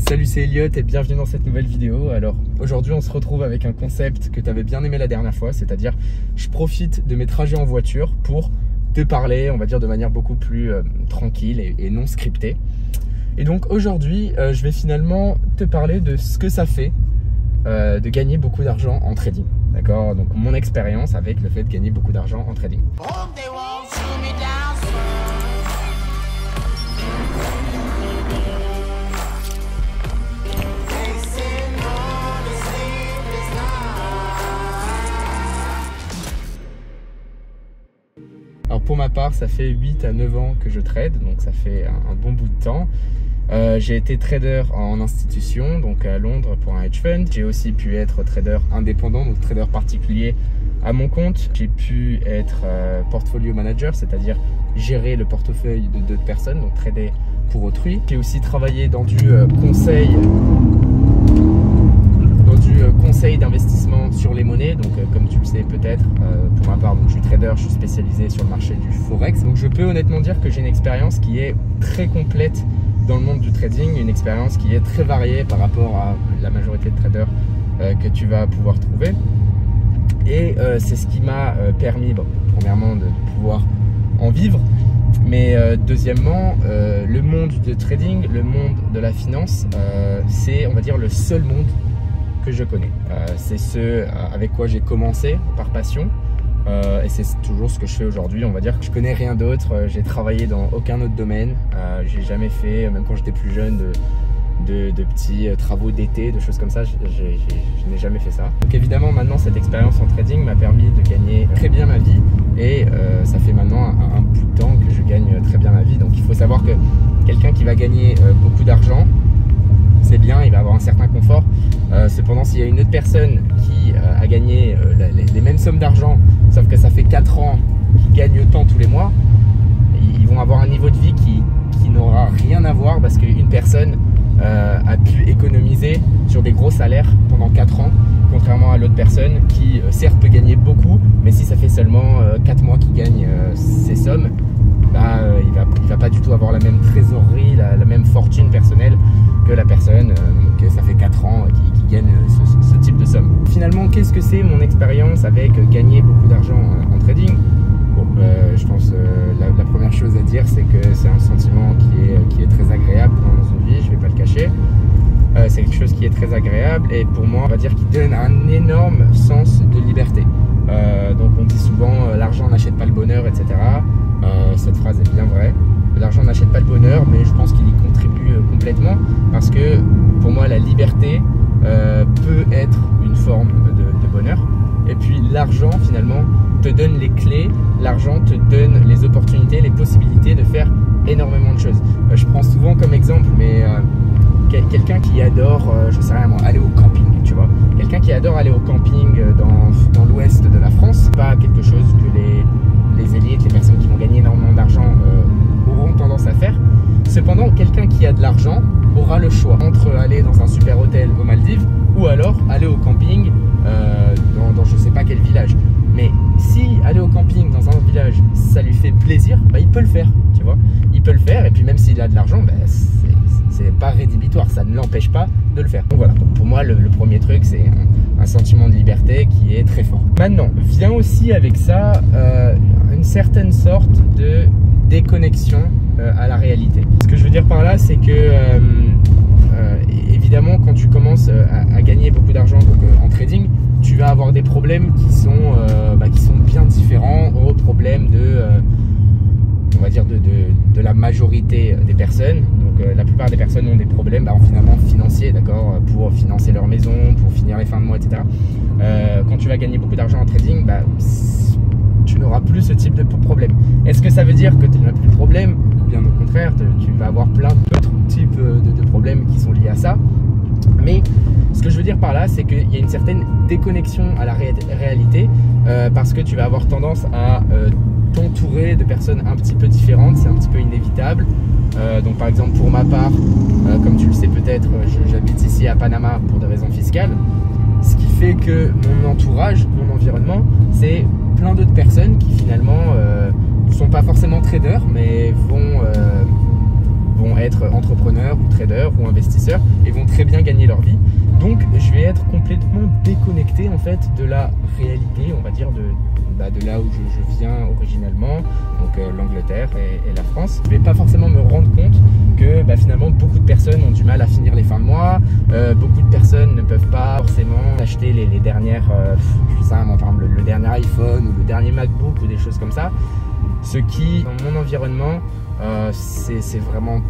Salut, c'est Elliot et bienvenue dans cette nouvelle vidéo. Alors aujourd'hui on se retrouve avec un concept que tu avais bien aimé la dernière fois, c'est-à-dire je profite de mes trajets en voiture pour te parler, on va dire de manière beaucoup plus tranquille et non scriptée. Et donc aujourd'hui je vais finalement te parler de ce que ça fait de gagner beaucoup d'argent en trading. D'accord? Donc mon expérience avec le fait de gagner beaucoup d'argent en trading. Alors pour ma part, ça fait 8 à 9 ans que je trade, donc ça fait un bon bout de temps. J'ai été trader en institution, donc à Londres pour un hedge fund. J'ai aussi pu être trader indépendant, donc trader particulier à mon compte. J'ai pu être portfolio manager, c'est-à-dire gérer le portefeuille de d'autres personnes, donc trader pour autrui. J'ai aussi travaillé dans du conseil d'investissement sur les monnaies, donc comme tu le sais peut-être, pour ma part, donc, je suis trader, je suis spécialisé sur le marché du forex, donc je peux honnêtement dire que j'ai une expérience qui est très complète dans le monde du trading, une expérience qui est très variée par rapport à la majorité de traders que tu vas pouvoir trouver, et c'est ce qui m'a permis, bon, premièrement de pouvoir en vivre, mais deuxièmement, le monde du trading, le monde de la finance, c'est, on va dire, le seul monde que je connais. C'est ce avec quoi j'ai commencé par passion et c'est toujours ce que je fais aujourd'hui. On va dire que je connais rien d'autre, j'ai travaillé dans aucun autre domaine, j'ai jamais fait, même quand j'étais plus jeune, de petits travaux d'été, de choses comme ça, je n'ai jamais fait ça. Donc évidemment maintenant cette expérience en trading m'a permis de gagner très bien ma vie et ça fait maintenant un bout de temps que je gagne très bien ma vie. Donc il faut savoir que quelqu'un qui va gagner beaucoup d'argent, c'est bien, il va avoir un certain confort. Cependant, s'il y a une autre personne qui a gagné les mêmes sommes d'argent, sauf que ça fait 4 ans qu'ils gagnent autant tous les mois, ils vont avoir un niveau de vie qui n'aura rien à voir, parce qu'une personne a pu économiser sur des gros salaires pendant 4 ans, contrairement à l'autre personne qui certes peut gagner beaucoup, mais si ça fait seulement 4 mois qu'il gagne ces sommes, bah, il va pas du tout avoir la même trésorerie, la même fortune personnelle que la personne que ça fait 4 ans qui gagne ce type de somme. Finalement, qu'est-ce que c'est mon expérience avec gagner beaucoup d'argent en trading? Bon, je pense la première chose à dire, c'est que c'est un sentiment qui est très agréable dans une vie, je vais pas le cacher. C'est quelque chose qui est très agréable et pour moi, on va dire qu'il donne un énorme sens de liberté. Donc on dit souvent l'argent n'achète pas le bonheur, etc. Cette phrase est bien vraie. L'argent n'achète pas le bonheur, mais je pense qu'il y contribue complètement, parce que pour moi la liberté peut être une forme de bonheur. Et puis l'argent finalement te donne les clés, l'argent te donne les opportunités, les possibilités de faire énormément de choses. Je prends souvent comme exemple, mais quelqu'un qui adore, je sais rien moi, aller au camping, tu vois. Quelqu'un qui adore aller au camping dans l'ouest de la France, c'est pas quelque chose que les élites, les personnes qui vont gagner énormément d'argent auront tendance à faire. Cependant, quelqu'un qui a de l'argent aura le choix entre aller dans un super hôtel aux Maldives ou alors aller au camping dans je sais pas quel village. Mais si aller au camping dans un village ça lui fait plaisir, bah, il peut le faire, tu vois. Il peut le faire, et puis même s'il a de l'argent, bah, c'est pas rédhibitoire, ça ne l'empêche pas de le faire. Donc voilà, pour moi le premier truc, c'est un sentiment de liberté qui est très fort. Maintenant, vient aussi avec ça une certaine sorte de déconnexion à la réalité. Ce que je veux dire par là, c'est que évidemment quand tu commences à gagner beaucoup d'argent en trading, tu vas avoir des problèmes qui sont bien différents aux problèmes on va dire de la majorité des personnes. Donc la plupart des personnes ont des problèmes finalement financiers, d'accord, pour financer leur maison, pour finir les fins de mois, etc. Quand tu vas gagner beaucoup d'argent en trading, tu n'auras plus ce type de problème. Est-ce que ça veut dire que tu n'as plus de problème? Bien au contraire, tu vas avoir plein d'autres types de problèmes qui sont liés à ça. Mais ce que je veux dire par là, c'est qu'il y a une certaine déconnexion à la réalité, parce que tu vas avoir tendance à t'entourer de personnes un petit peu différentes, c'est un petit peu inévitable. Donc par exemple pour ma part, comme tu le sais peut-être, j'habite ici à Panama pour des raisons fiscales, ce qui fait que mon entourage, mon environnement, c'est plein d'autres personnes qui finalement ne sont pas forcément traders, mais vont vont être entrepreneurs ou traders ou investisseurs et vont très bien gagner leur vie. Donc je vais être complètement déconnecté en fait de la réalité, on va dire, de là où je viens originellement, donc l'Angleterre et la France. Je vais pas forcément me rendre compte que finalement beaucoup de personnes ont du mal à finir les fins de mois, beaucoup de personnes ne peuvent pas forcément acheter les dernières, par exemple le dernier iPhone ou le dernier MacBook ou des choses comme ça. Ce qui, dans mon environnement, c'est vraiment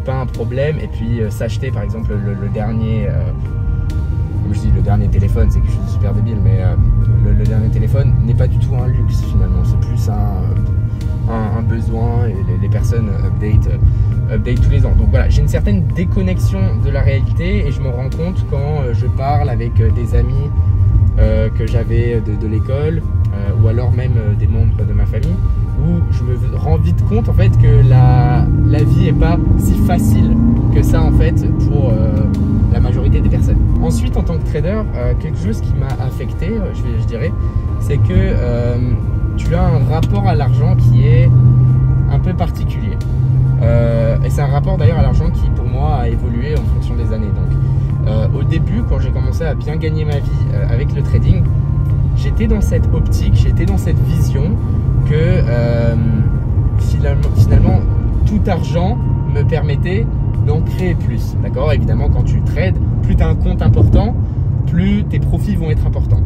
pas un problème. Et puis s'acheter par exemple le dernier, comme je dis le dernier téléphone, c'est quelque chose de super débile, mais le dernier téléphone n'est pas du tout un luxe finalement, c'est plus un besoin, et les personnes update tous les ans. Donc voilà, j'ai une certaine déconnexion de la réalité et je me rends compte quand je parle avec des amis que j'avais de l'école ou alors même des membres de ma famille, où je me rends vite compte en fait que la vie est pas si facile que ça en fait pour la majorité des personnes. Ensuite, en tant que trader, quelque chose qui m'a affecté, je dirais, c'est que tu as un rapport à l'argent qui est un peu particulier. Et c'est un rapport d'ailleurs à l'argent qui pour moi a évolué en fonction des années. Donc au début, quand j'ai commencé à bien gagner ma vie avec le trading, j'étais dans cette optique, j'étais dans cette vision que finalement tout argent me permettait d'en créer plus. D'accord? Évidemment, quand tu trades, plus tu as un compte important, plus tes profits vont être importants.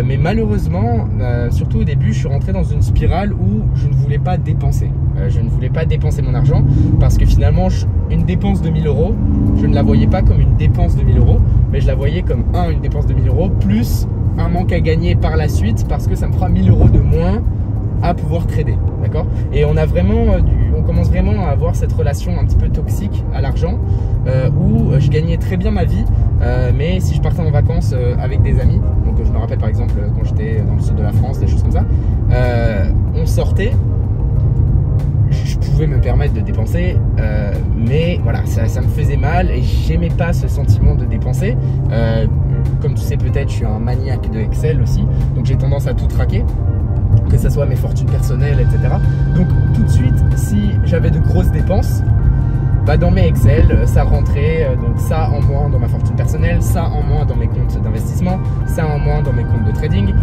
Mais malheureusement, surtout au début, je suis rentré dans une spirale où je ne voulais pas dépenser. Je ne voulais pas dépenser mon argent parce que finalement, une dépense de 1000 €, je ne la voyais pas comme une dépense de 1000 €, mais je la voyais comme une dépense de 1000 € plus un manque à gagner par la suite parce que ça me fera 1000 € de moins à pouvoir trader. D'accord? Et on commence vraiment à avoir cette relation un petit peu toxique à l'argent où je gagnais très bien ma vie, mais si je partais en vacances avec des amis, donc je me rappelle par exemple quand j'étais dans le sud de la France, des choses comme ça, on sortait, je pouvais me permettre de dépenser, mais voilà, ça me faisait mal et j'aimais pas ce sentiment de dépenser. Comme tu sais peut-être, je suis un maniaque de Excel aussi, donc j'ai tendance à tout traquer, que ce soit mes fortunes personnelles, etc. Donc tout de suite, si j'avais de grosses dépenses, dans mes Excel, ça rentrait, donc ça en moins dans ma fortune personnelle, ça en moins dans mes comptes d'investissement, ça en moins dans mes comptes de trading.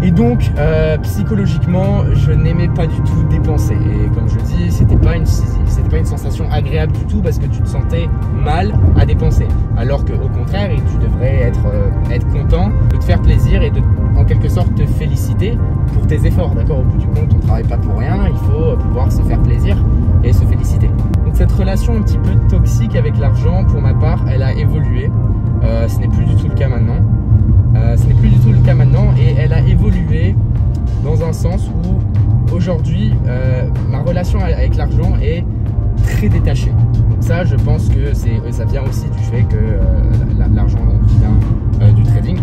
Et donc, psychologiquement, je n'aimais pas du tout dépenser. Et comme je dis, c'était pas une sensation agréable du tout parce que tu te sentais mal à dépenser. Alors qu'au contraire, tu devrais être content de te faire plaisir et de, en quelque sorte, te féliciter pour tes efforts. D'accord? Au bout du compte, on ne travaille pas pour rien. Il faut pouvoir se faire plaisir et se féliciter. Donc cette relation un petit peu toxique avec l'argent, pour ma part, elle a évolué. Ce n'est plus du tout le cas maintenant. Et elle a évolué dans un sens où aujourd'hui ma relation avec l'argent est très détachée. Donc ça, je pense que ça vient aussi du fait que l'argent vient du trading.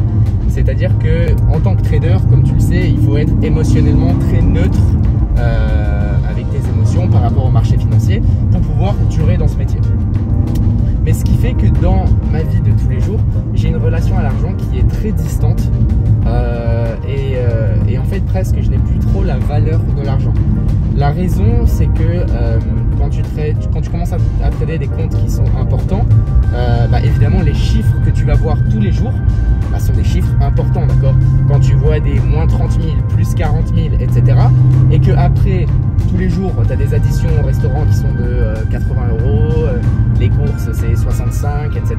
C'est-à-dire que en tant que trader, comme tu le sais, il faut être émotionnellement très neutre avec tes émotions par rapport au marché financier pour pouvoir durer dans ce métier. Mais ce qui fait que dans ma vie de tous les jours, j'ai une relation à l'argent qui est très distante et en fait presque je n'ai plus trop la valeur de l'argent. La raison, c'est que quand tu commences à trader des comptes qui sont importants, évidemment les chiffres que tu vas voir tous les jours sont des chiffres importants, d'accord? Quand tu vois des moins 30 000, plus 40 000, etc. et que après tous les jours tu as des additions au restaurant qui sont de 80 €, les courses c'est 65, etc.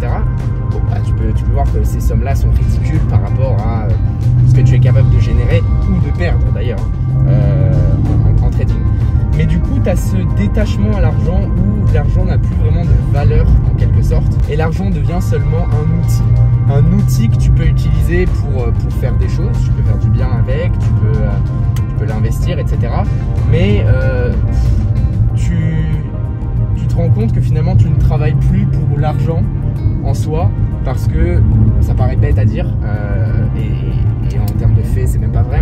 Bon, tu peux voir que ces sommes là sont ridicules par rapport à ce que tu es capable de générer ou de perdre d'ailleurs en trading. Mais du coup, tu as ce détachement à l'argent où l'argent n'a plus vraiment de valeur en quelque sorte. Et l'argent devient seulement un outil. Un outil que tu peux utiliser pour faire des choses. Tu peux faire du bien avec, tu peux l'investir, etc. Mais tu te rends compte que finalement, tu ne travailles plus pour l'argent en soi. Parce que ça paraît bête à dire. Et en termes de fait, c'est même pas vrai.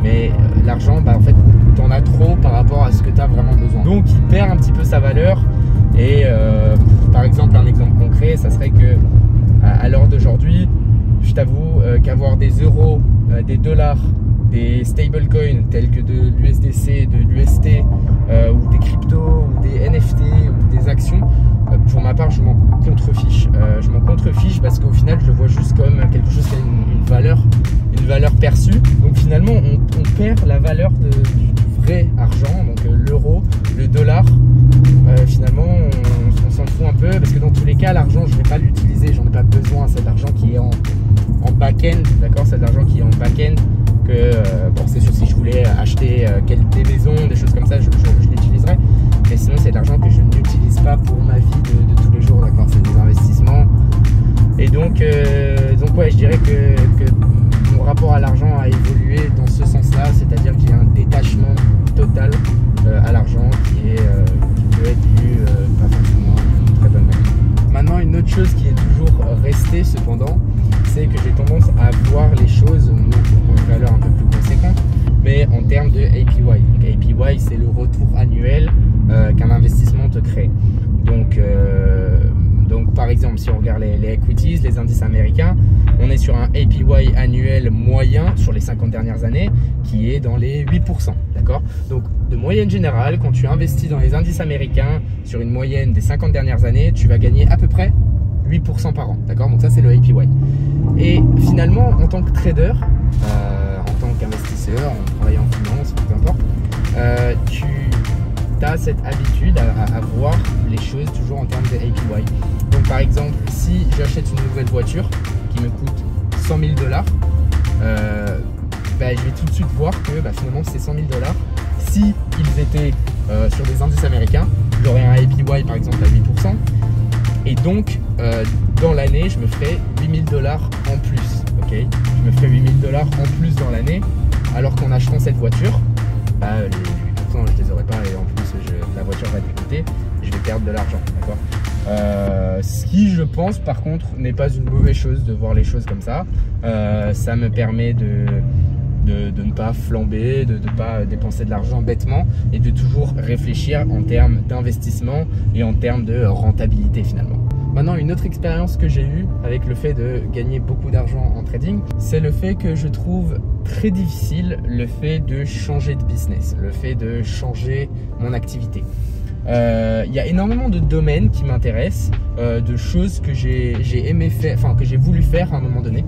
Mais l'argent, en fait, t'en as trop par rapport à ce que tu as vraiment besoin. Donc, il perd un petit peu sa valeur. Et par exemple, un exemple concret, ça serait que à l'heure d'aujourd'hui, je t'avoue qu'avoir des euros, des dollars, des stablecoins tels que de l'USDC, de l'UST ou des cryptos ou des NFT, ma part, je m'en contrefiche. Je m'en contrefiche parce qu'au final, je le vois juste comme quelque chose qui a une valeur perçue. Donc finalement, on perd la valeur du vrai argent, donc l'euro, le dollar. Finalement, on s'en fout un peu parce que dans tous les cas, l'argent, je ne vais pas l'utiliser, j'en ai pas besoin. C'est de l'argent qui est en back-end, d'accord? C'est de l'argent qui est en back-end que, bon, c'est sûr, si je voulais acheter des maisons, des choses comme ça, je l'utiliserais. Mais sinon, c'est de l'argent que je n'utilise pas pour ma vie de tous les jours, d'accord? C'est des investissements. Et donc ouais, je dirais que mon rapport à l'argent a évolué dans ce sens-là, c'est-à-dire que j'ai un détachement total à l'argent qui peut être dû pas forcément à une très bonne manière. Maintenant, une autre chose qui est toujours restée cependant, c'est que j'ai tendance à voir les choses non pour une valeur un peu plus conséquente, mais en termes de APY. Donc, APY, c'est le retour annuel qu'un investissement te crée. Donc par exemple, si on regarde les equities, les indices américains, on est sur un APY annuel moyen sur les 50 dernières années qui est dans les 8%. D'accord? Donc de moyenne générale, quand tu investis dans les indices américains sur une moyenne des 50 dernières années, tu vas gagner à peu près 8% par an. D'accord? Donc ça, c'est le APY. Et finalement, en tant que trader, en tant qu'investisseur, en travaillant en finance, peu importe, tu as cette habitude à voir les choses toujours en termes de APY. Donc par exemple, si j'achète une nouvelle voiture qui me coûte 100 000 $, je vais tout de suite voir que finalement ces 100 000 $, si ils étaient sur des indices américains, j'aurais un APY par exemple à 8%. Et donc, dans l'année, je me ferais 8 000 $ en plus. Okay, je me ferais 8 000 $ en plus dans l'année, alors qu'en achetant cette voiture, les 8%, je ne les aurais pas et en plus, la voiture va être coûtée, je vais perdre de l'argent. D'accord. Ce qui, je pense, par contre, n'est pas une mauvaise chose de voir les choses comme ça. Ça me permet de ne pas flamber, de ne pas dépenser de l'argent bêtement et de toujours réfléchir en termes d'investissement et en termes de rentabilité finalement. Maintenant, une autre expérience que j'ai eue avec le fait de gagner beaucoup d'argent en trading, c'est le fait que je trouve très difficile le fait de changer de business, le fait de changer mon activité. Il y a énormément de domaines qui m'intéressent, de choses que j'ai aimé faire, enfin que j'ai voulu faire à un moment donné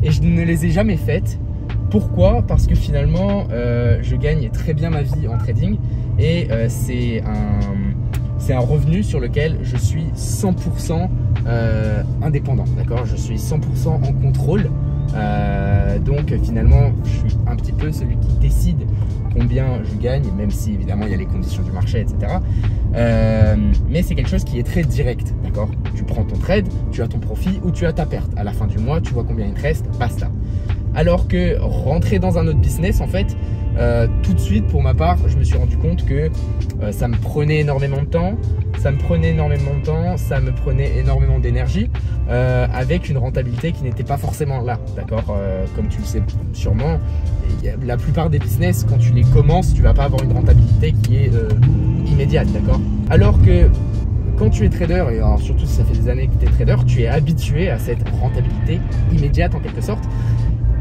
et je ne les ai jamais faites. Pourquoi? Parce que finalement, je gagne très bien ma vie en trading et c'est un revenu sur lequel je suis 100% indépendant, d'accord? Je suis 100% en contrôle. Donc finalement, je suis un petit peu celui qui décide combien je gagne, même si évidemment il y a les conditions du marché, etc. Mais c'est quelque chose qui est très direct, d'accord? Tu prends ton trade, tu as ton profit ou tu as ta perte. À la fin du mois, tu vois combien il te reste, basta. Alors que rentrer dans un autre business, en fait, tout de suite, pour ma part, je me suis rendu compte que ça me prenait énormément de temps, ça me prenait énormément d'énergie, avec une rentabilité qui n'était pas forcément là, d'accord? Comme tu le sais sûrement, la plupart des business, quand tu les commences, tu vas pas avoir une rentabilité qui est immédiate, d'accord? Alors que quand tu es trader, et alors surtout si ça fait des années que tu es trader, tu es habitué à cette rentabilité immédiate en quelque sorte.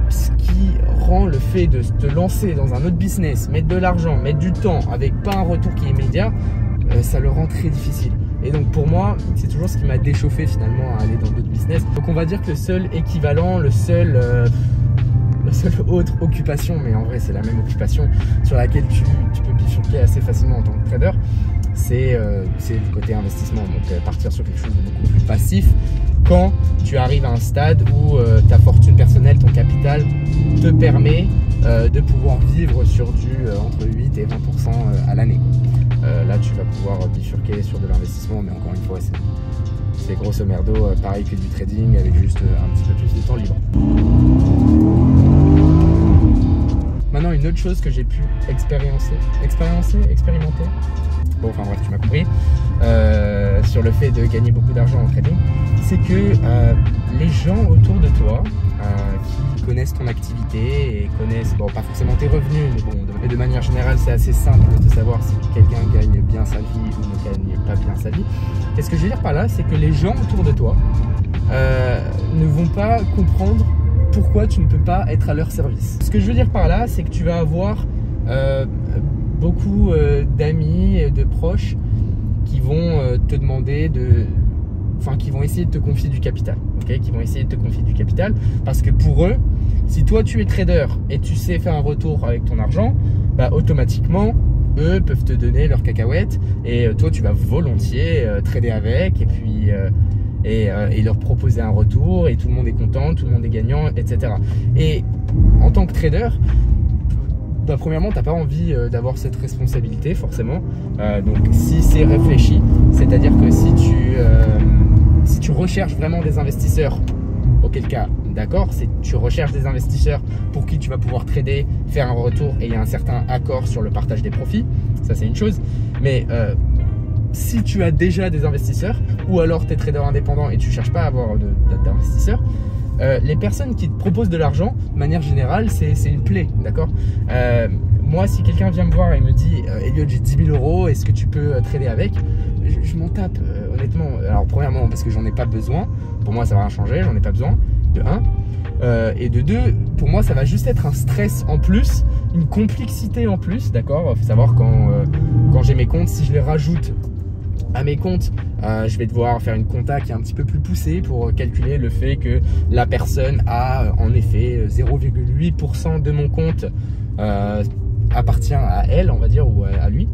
Ce qui rend le fait de te lancer dans un autre business, mettre de l'argent, mettre du temps avec pas un retour qui est immédiat, ça le rend très difficile. Et donc pour moi, c'est toujours ce qui m'a déchauffé finalement à aller dans d'autres business. Donc on va dire que le seul équivalent, la seule autre occupation, mais en vrai c'est la même occupation sur laquelle tu peux bifurquer assez facilement en tant que trader, c'est le côté investissement. Donc partir sur quelque chose de beaucoup plus passif quand tu arrives à un stade où ta fortune personnelle, ton capital te permet de pouvoir vivre sur du entre 8 et 20% à l'année. Là tu vas pouvoir bifurquer sur de l'investissement, mais encore une fois c'est grosso merdo pareil que du trading avec juste un petit peu plus de temps libre. Maintenant, une autre chose que j'ai pu expérimenter, bon enfin bref, tu m'as compris, sur le fait de gagner beaucoup d'argent en trading, c'est que les gens autour de toi qui connaissent ton activité et connaissent, bon, pas forcément tes revenus, mais bon, de manière générale, c'est assez simple de savoir si quelqu'un gagne bien sa vie ou ne gagne pas bien sa vie. Et ce que je veux dire par là, c'est que les gens autour de toi ne vont pas comprendre pourquoi tu ne peux pas être à leur service. Ce que je veux dire par là, c'est que tu vas avoir beaucoup d'amis et de proches qui vont te demander qui vont essayer de te confier du capital, ok, qui vont essayer de te confier du capital, parce que pour eux, si toi tu es trader et tu sais faire un retour avec ton argent, bah automatiquement eux peuvent te donner leurs cacahuètes et toi tu vas volontiers trader avec et puis et leur proposer un retour et tout le monde est content, tout le monde est gagnant, etc. Et en tant que trader, bah, premièrement, tu n'as pas envie d'avoir cette responsabilité forcément. Donc si c'est réfléchi, c'est-à-dire que si tu recherches vraiment des investisseurs, auquel cas, d'accord, tu recherches des investisseurs pour qui tu vas pouvoir trader, faire un retour et il y a un certain accord sur le partage des profits, ça c'est une chose. Mais si tu as déjà des investisseurs ou alors tu es trader indépendant et tu ne cherches pas à avoir d'investisseurs, les personnes qui te proposent de l'argent, de manière générale, c'est une plaie, d'accord. Moi, si quelqu'un vient me voir et me dit Elliot, j'ai 10 000 €, est-ce que tu peux trader avec? Je m'en tape, honnêtement. Alors, premièrement, parce que j'en ai pas besoin. Pour moi, ça va rien changer, j'en ai pas besoin, de 1. Et de 2, pour moi, ça va juste être un stress en plus, une complexité en plus, d'accord. Faut savoir quand j'ai mes comptes, si je les rajoute à mes comptes, je vais devoir faire une compta qui est un petit peu plus poussée pour calculer le fait que la personne a en effet 0,8% de mon compte appartient à elle, on va dire, ou à lui.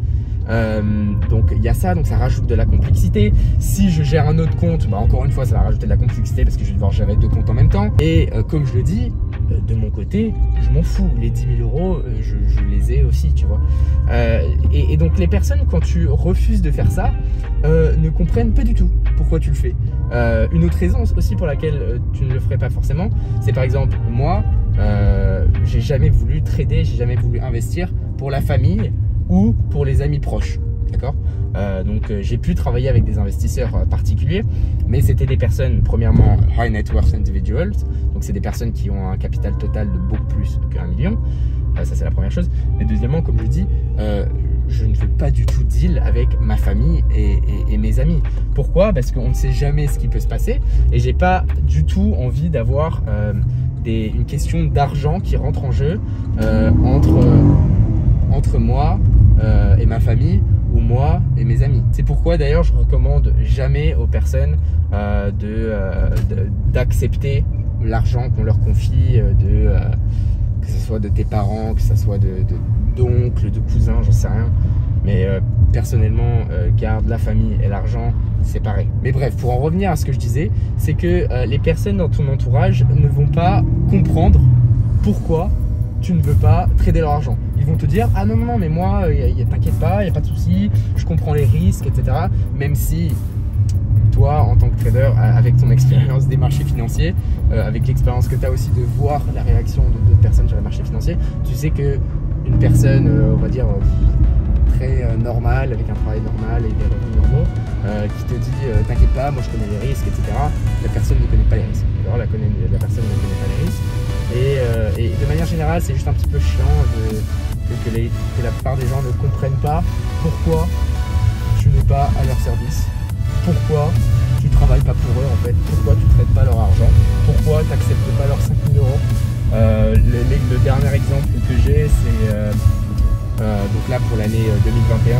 Donc il y a ça, donc ça rajoute de la complexité. Si je gère un autre compte, bah, encore une fois ça va rajouter de la complexité parce que je vais devoir gérer 2 comptes en même temps. Et comme je le dis, de mon côté, je m'en fous. Les 10 000 €, je les ai aussi, tu vois. Et donc les personnes, quand tu refuses de faire ça, ne comprennent pas du tout pourquoi tu le fais. Une autre raison aussi pour laquelle tu ne le ferais pas forcément, c'est par exemple moi, j'ai jamais voulu trader, j'ai jamais voulu investir pour la famille ou pour les amis proches, d'accord. Donc j'ai pu travailler avec des investisseurs particuliers, mais c'était des personnes, premièrement, high net worth individuals, donc c'est des personnes qui ont un capital total de beaucoup plus qu'1 million, ça c'est la première chose. Mais deuxièmement, comme je dis, je ne fais pas du tout deal avec ma famille et mes amis. Pourquoi? Parce qu'on ne sait jamais ce qui peut se passer et j'ai pas du tout envie d'avoir une question d'argent qui rentre en jeu entre moi et ma famille, ou moi et mes amis. C'est pourquoi d'ailleurs je recommande jamais aux personnes d'accepter l'argent qu'on leur confie, que ce soit de tes parents, que ce soit d'oncles, de cousins, j'en sais rien. Mais personnellement, garde la famille et l'argent séparés. Mais bref, pour en revenir à ce que je disais, c'est que les personnes dans ton entourage ne vont pas comprendre pourquoi tu ne veux pas trader leur argent. Ils vont te dire ah non mais moi t'inquiète pas, il n'y a pas de souci, je comprends les risques, etc. Même si toi en tant que trader, avec ton expérience des marchés financiers, avec l'expérience que tu as aussi de voir la réaction d'autres personnes sur les marchés financiers, tu sais que une personne on va dire très normale, avec un travail normal et des revenus normaux, qui te dit t'inquiète pas, moi je connais les risques, etc. La personne ne connaît pas les risques. Alors, la personne ne connaît pas les risques. Et de manière générale, c'est juste un petit peu chiant que la plupart des gens ne comprennent pas pourquoi tu n'es pas à leur service, pourquoi tu ne travailles pas pour eux en fait, pourquoi tu ne traites pas leur argent, pourquoi tu n'acceptes pas leurs 5 000 €. Le dernier exemple que j'ai, c'est donc là pour l'année 2021,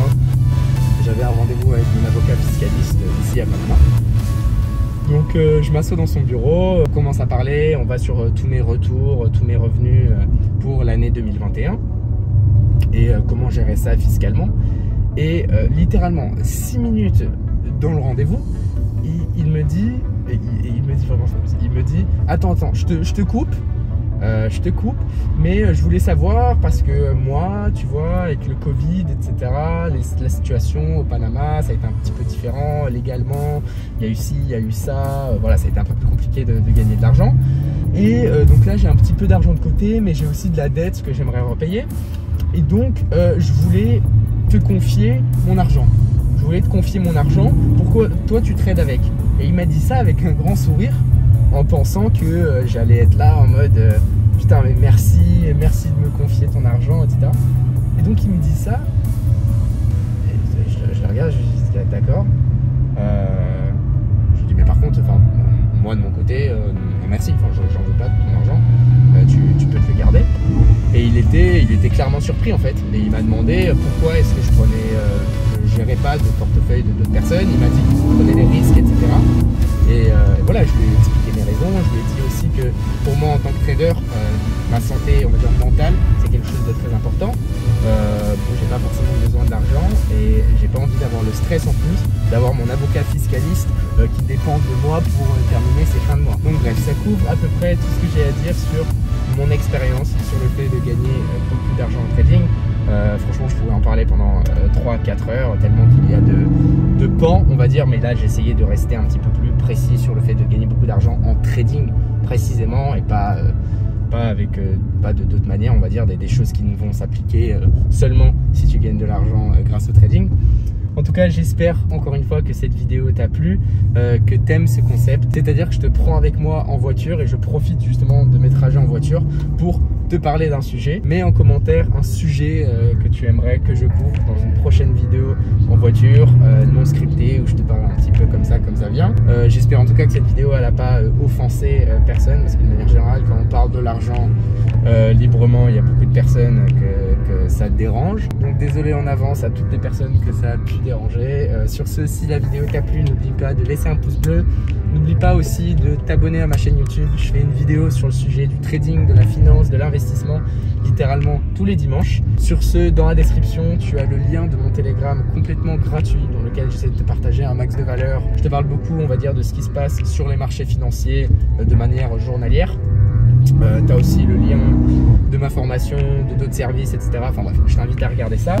j'avais un rendez-vous avec mon avocat fiscaliste ici à Panama. Donc je m'assois dans son bureau, on commence à parler, on va sur tous mes retours, tous mes revenus pour l'année 2021 et comment gérer ça fiscalement. Et littéralement 6 minutes dans le rendez-vous, il me dit, vraiment, il me dit attends, je te coupe. Mais je voulais savoir parce que moi, tu vois, avec le Covid, etc., la situation au Panama, ça a été un petit peu différent légalement. Il y a eu ci, il y a eu ça. Voilà, ça a été un peu plus compliqué de gagner de l'argent. Et donc là, j'ai un petit peu d'argent de côté, mais j'ai aussi de la dette que j'aimerais repayer. Et donc, je voulais te confier mon argent. Je voulais te confier mon argent. Pourquoi toi, tu trades avec? Et il m'a dit ça avec un grand sourire, en pensant que j'allais être là en mode putain mais merci de me confier ton argent, etc. Et donc il me dit ça, et je le regarde, je lui dis d'accord. Je lui dis mais par contre, moi de mon côté, merci, j'en veux pas de ton argent, tu peux te le garder. Et il était clairement surpris en fait, et il m'a demandé pourquoi est-ce que je prenais gérais pas de portefeuille de d'autres personnes. Il m'a dit qu'il prenait des risques, etc. Et voilà, je lui ai expliqué mes raisons. Je lui ai dit aussi que pour moi, en tant que trader, ma santé, on va dire mentale, c'est quelque chose de très important. J'ai pas forcément besoin d'argent et j'ai pas envie d'avoir le stress en plus, d'avoir mon avocat fiscaliste qui dépend de moi pour terminer ses fins de mois. Donc bref, ça couvre à peu près tout ce que j'ai à dire sur mon expérience, sur le fait de gagner beaucoup d'argent en trading. Franchement, je pourrais en parler pendant 3-4 heures, tellement qu'il y a de pans, on va dire, mais là j'ai essayé de rester un petit peu plus précis sur le fait de gagner beaucoup d'argent en trading précisément et pas de d'autres manières, on va dire, des choses qui ne vont s'appliquer seulement si tu gagnes de l'argent grâce au trading. En tout cas, j'espère encore une fois que cette vidéo t'a plu, que t'aimes ce concept. C'est-à-dire que je te prends avec moi en voiture et je profite justement de mes trajets en voiture pour te parler d'un sujet. Mets en commentaire un sujet que tu aimerais que je couvre dans une prochaine vidéo en voiture, non scriptée, où je te parle un petit peu comme ça vient. J'espère en tout cas que cette vidéo elle n'a pas offensé personne, parce que de manière générale, quand on parle de l'argent librement, il y a beaucoup de personnes que ça dérange. Donc désolé en avance à toutes les personnes que ça a pu déranger. Sur ce, si la vidéo t'a plu, n'oublie pas de laisser un pouce bleu. N'oublie pas aussi de t'abonner à ma chaîne YouTube. Je fais une vidéo sur le sujet du trading, de la finance, de l'investissement, littéralement tous les dimanches. Sur ce, dans la description, tu as le lien de mon Telegram complètement gratuit dans lequel j'essaie de te partager un max de valeur. Je te parle beaucoup, on va dire, de ce qui se passe sur les marchés financiers de manière journalière. Tu as aussi le lien de ma formation, de d'autres services, etc. Enfin bref, je t'invite à regarder ça.